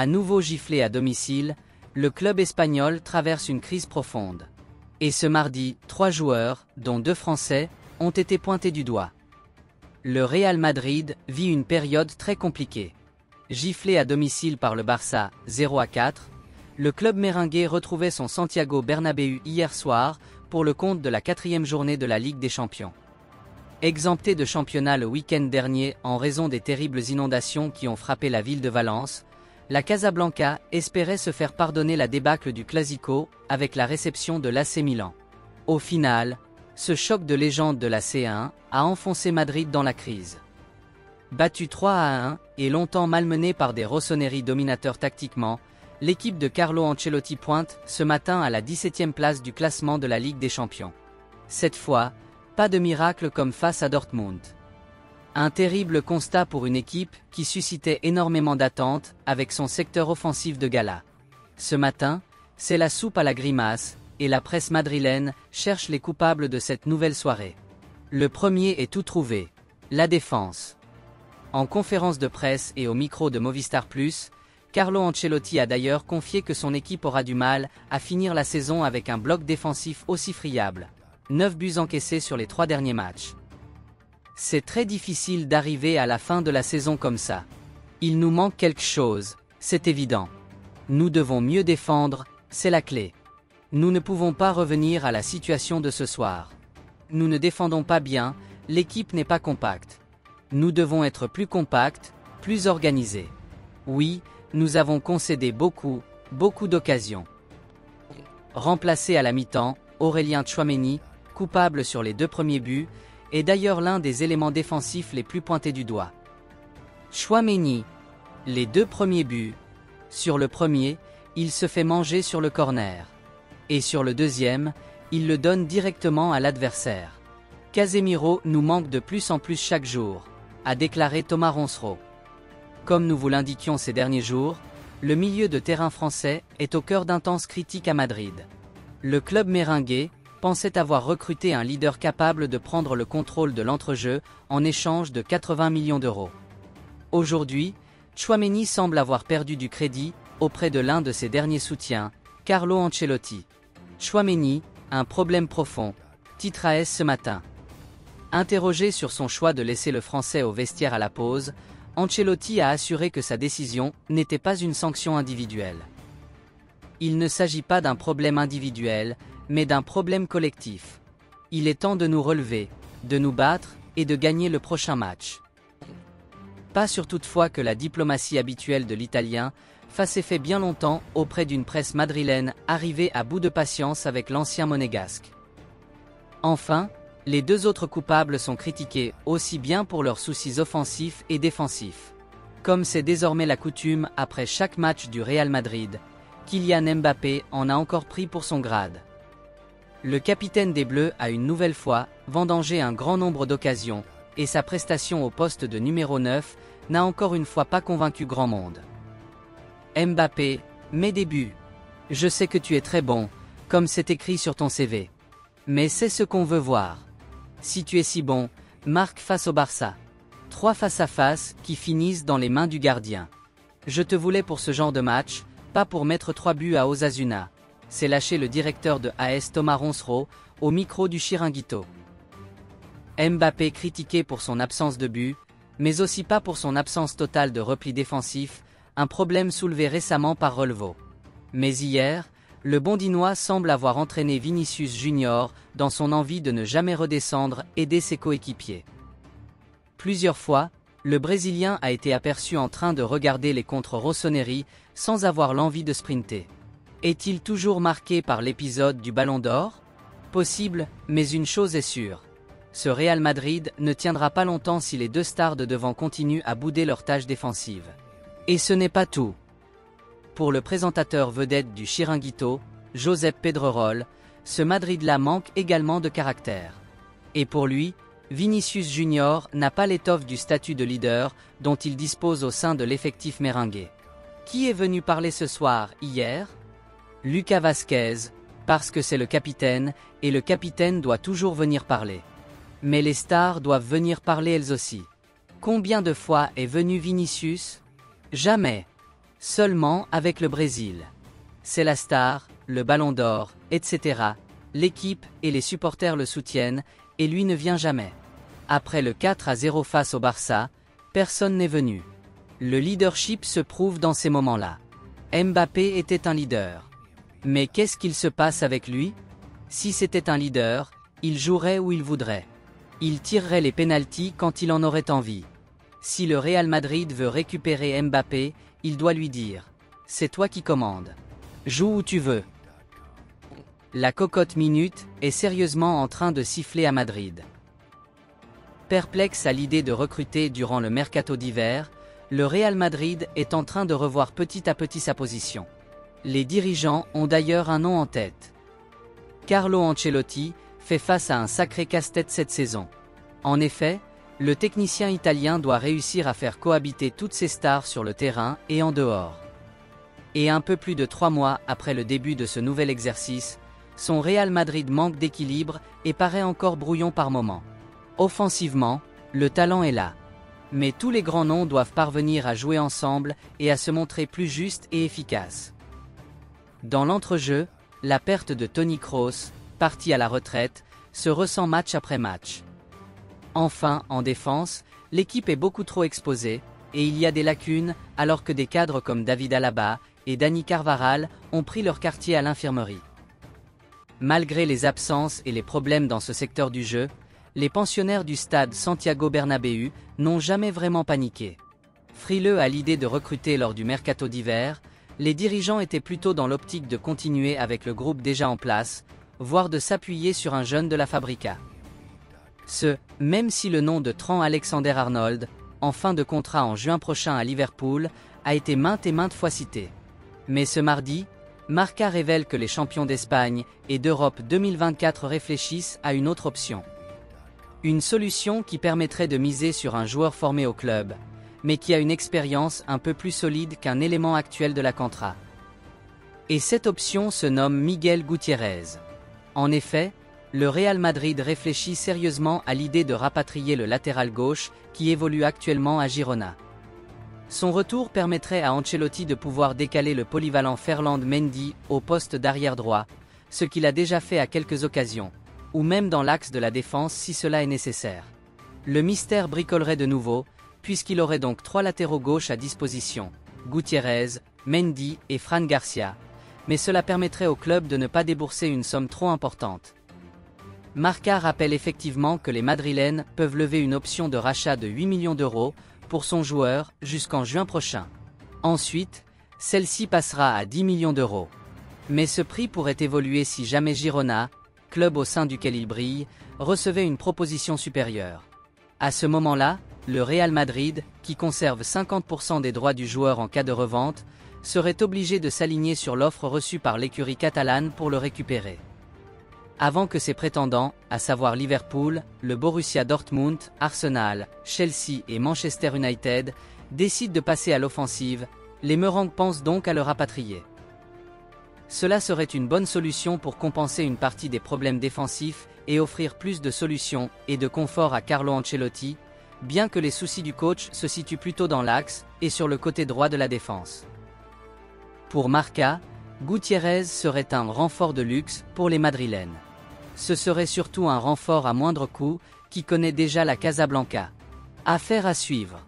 À nouveau giflé à domicile, le club espagnol traverse une crise profonde. Et ce mardi, 3 joueurs, dont 2 Français, ont été pointés du doigt. Le Real Madrid vit une période très compliquée. Giflé à domicile par le Barça, 0-4, le club merengue retrouvait son Santiago Bernabéu hier soir pour le compte de la 4e journée de la Ligue des Champions. Exempté de championnat le week-end dernier en raison des terribles inondations qui ont frappé la ville de Valence, la Casablanca espérait se faire pardonner la débâcle du Clasico avec la réception de l'AC Milan. Au final, ce choc de légende de la C1 a enfoncé Madrid dans la crise. Battu 3-1 et longtemps malmené par des rossoneri dominateurs tactiquement, l'équipe de Carlo Ancelotti pointe ce matin à la 17e place du classement de la Ligue des Champions. Cette fois, pas de miracle comme face à Dortmund. Un terrible constat pour une équipe qui suscitait énormément d'attentes avec son secteur offensif de gala. Ce matin, c'est la soupe à la grimace, et la presse madrilène cherche les coupables de cette nouvelle soirée. Le premier est tout trouvé, la défense. En conférence de presse et au micro de Movistar Plus, Carlo Ancelotti a d'ailleurs confié que son équipe aura du mal à finir la saison avec un bloc défensif aussi friable. 9 buts encaissés sur les 3 derniers matchs. C'est très difficile d'arriver à la fin de la saison comme ça. Il nous manque quelque chose, c'est évident. Nous devons mieux défendre, c'est la clé. Nous ne pouvons pas revenir à la situation de ce soir. Nous ne défendons pas bien, l'équipe n'est pas compacte. Nous devons être plus compacts, plus organisés. Oui, nous avons concédé beaucoup d'occasions. Remplacé à la mi-temps, Aurélien Tchouaméni, coupable sur les 2 premiers buts, est d'ailleurs l'un des éléments défensifs les plus pointés du doigt. Tchouaméni, les 2 premiers buts. Sur le premier, il se fait manger sur le corner. Et sur le deuxième, il le donne directement à l'adversaire. Casemiro nous manque de plus en plus chaque jour, a déclaré Thomas Ronsereau. Comme nous vous l'indiquions ces derniers jours, le milieu de terrain français est au cœur d'intenses critiques à Madrid. Le club merengue pensait avoir recruté un leader capable de prendre le contrôle de l'entrejeu en échange de 80 millions d'euros. Aujourd'hui, Tchouaméni semble avoir perdu du crédit auprès de l'un de ses derniers soutiens, Carlo Ancelotti. Tchouaméni, un problème profond, titre AS ce matin. Interrogé sur son choix de laisser le Français au vestiaire à la pause, Ancelotti a assuré que sa décision n'était pas une sanction individuelle. Il ne s'agit pas d'un problème individuel, mais d'un problème collectif. Il est temps de nous relever, de nous battre et de gagner le prochain match. Pas sûr toutefois que la diplomatie habituelle de l'Italien fasse effet bien longtemps auprès d'une presse madrilène arrivée à bout de patience avec l'ancien monégasque. Enfin, les 2 autres coupables sont critiqués aussi bien pour leurs soucis offensifs et défensifs. Comme c'est désormais la coutume après chaque match du Real Madrid, Kylian Mbappé en a encore pris pour son grade. Le capitaine des Bleus a une nouvelle fois vendangé un grand nombre d'occasions, et sa prestation au poste de numéro 9 n'a encore une fois pas convaincu grand monde. Mbappé, mes débuts. Je sais que tu es très bon, comme c'est écrit sur ton CV. Mais c'est ce qu'on veut voir. Si tu es si bon, marque face au Barça. 3 face-à-face qui finissent dans les mains du gardien. Je te voulais pour ce genre de match, pas pour mettre 3 buts à Osasuna. C'est lâché le directeur de AS Thomas Ronsereau, au micro du Chiringuito. Mbappé critiqué pour son absence de but, mais aussi pas pour son absence totale de repli défensif, un problème soulevé récemment par Relevo. Mais hier, le Bondinois semble avoir entraîné Vinicius Junior dans son envie de ne jamais redescendre aider ses coéquipiers. Plusieurs fois, le Brésilien a été aperçu en train de regarder les contres rossoneri sans avoir l'envie de sprinter. Est-il toujours marqué par l'épisode du Ballon d'Or? Possible, mais une chose est sûre. Ce Real Madrid ne tiendra pas longtemps si les 2 stars de devant continuent à bouder leurs tâches défensives. Et ce n'est pas tout. Pour le présentateur vedette du Chiringuito, Josep Pedrerol, ce Madrid-là manque également de caractère. Et pour lui, Vinicius Junior n'a pas l'étoffe du statut de leader dont il dispose au sein de l'effectif merengue. Qui est venu parler ce soir, hier? Lucas Vázquez, parce que c'est le capitaine, et le capitaine doit toujours venir parler. Mais les stars doivent venir parler elles aussi. Combien de fois est venu Vinicius? Jamais. Seulement avec le Brésil. C'est la star, le ballon d'or, etc. L'équipe et les supporters le soutiennent, et lui ne vient jamais. Après le 4-0 face au Barça, personne n'est venu. Le leadership se prouve dans ces moments-là. Mbappé était un leader. Mais qu'est-ce qu'il se passe avec lui? Si c'était un leader, il jouerait où il voudrait. Il tirerait les pénaltys quand il en aurait envie. Si le Real Madrid veut récupérer Mbappé, il doit lui dire « C'est toi qui commandes. Joue où tu veux ». La cocotte minute est sérieusement en train de siffler à Madrid. Perplexe à l'idée de recruter durant le mercato d'hiver, le Real Madrid est en train de revoir petit à petit sa position. Les dirigeants ont d'ailleurs un nom en tête. Carlo Ancelotti fait face à un sacré casse-tête cette saison. En effet, le technicien italien doit réussir à faire cohabiter toutes ses stars sur le terrain et en dehors. Et un peu plus de 3 mois après le début de ce nouvel exercice, son Real Madrid manque d'équilibre et paraît encore brouillon par moments. Offensivement, le talent est là. Mais tous les grands noms doivent parvenir à jouer ensemble et à se montrer plus justes et efficaces. Dans l'entrejeu, la perte de Toni Kroos, parti à la retraite, se ressent match après match. Enfin, en défense, l'équipe est beaucoup trop exposée, et il y a des lacunes, alors que des cadres comme David Alaba et Dani Carvajal ont pris leur quartier à l'infirmerie. Malgré les absences et les problèmes dans ce secteur du jeu, les pensionnaires du stade Santiago Bernabéu n'ont jamais vraiment paniqué. Frileux à l'idée de recruter lors du mercato d'hiver, les dirigeants étaient plutôt dans l'optique de continuer avec le groupe déjà en place, voire de s'appuyer sur un jeune de la Fabrica. Même si le nom de Trent Alexander-Arnold, en fin de contrat en juin prochain à Liverpool, a été maintes et maintes fois cité. Mais ce mardi, Marca révèle que les champions d'Espagne et d'Europe 2024 réfléchissent à une autre option. Une solution qui permettrait de miser sur un joueur formé au club, mais qui a une expérience un peu plus solide qu'un élément actuel de la Contra. Et cette option se nomme Miguel Gutiérrez. En effet, le Real Madrid réfléchit sérieusement à l'idée de rapatrier le latéral gauche qui évolue actuellement à Girona. Son retour permettrait à Ancelotti de pouvoir décaler le polyvalent Ferland Mendy au poste d'arrière droit, ce qu'il a déjà fait à quelques occasions, ou même dans l'axe de la défense si cela est nécessaire. Le mystère bricolerait de nouveau, puisqu'il aurait donc 3 latéraux gauche à disposition, Gutiérrez, Mendy et Fran Garcia, mais cela permettrait au club de ne pas débourser une somme trop importante. Marca rappelle effectivement que les Madrilènes peuvent lever une option de rachat de 8 millions d'euros pour son joueur jusqu'en juin prochain. Ensuite, celle-ci passera à 10 millions d'euros. Mais ce prix pourrait évoluer si jamais Girona, club au sein duquel il brille, recevait une proposition supérieure. À ce moment-là, le Real Madrid, qui conserve 50% des droits du joueur en cas de revente, serait obligé de s'aligner sur l'offre reçue par l'écurie catalane pour le récupérer. Avant que ses prétendants, à savoir Liverpool, le Borussia Dortmund, Arsenal, Chelsea et Manchester United, décident de passer à l'offensive, les Merengues pensent donc à le rapatrier. Cela serait une bonne solution pour compenser une partie des problèmes défensifs et offrir plus de solutions et de confort à Carlo Ancelotti, bien que les soucis du coach se situent plutôt dans l'axe et sur le côté droit de la défense. Pour Marca, Gutiérrez serait un renfort de luxe pour les Madrilènes. Ce serait surtout un renfort à moindre coût qui connaît déjà la Casablanca. Affaire à suivre.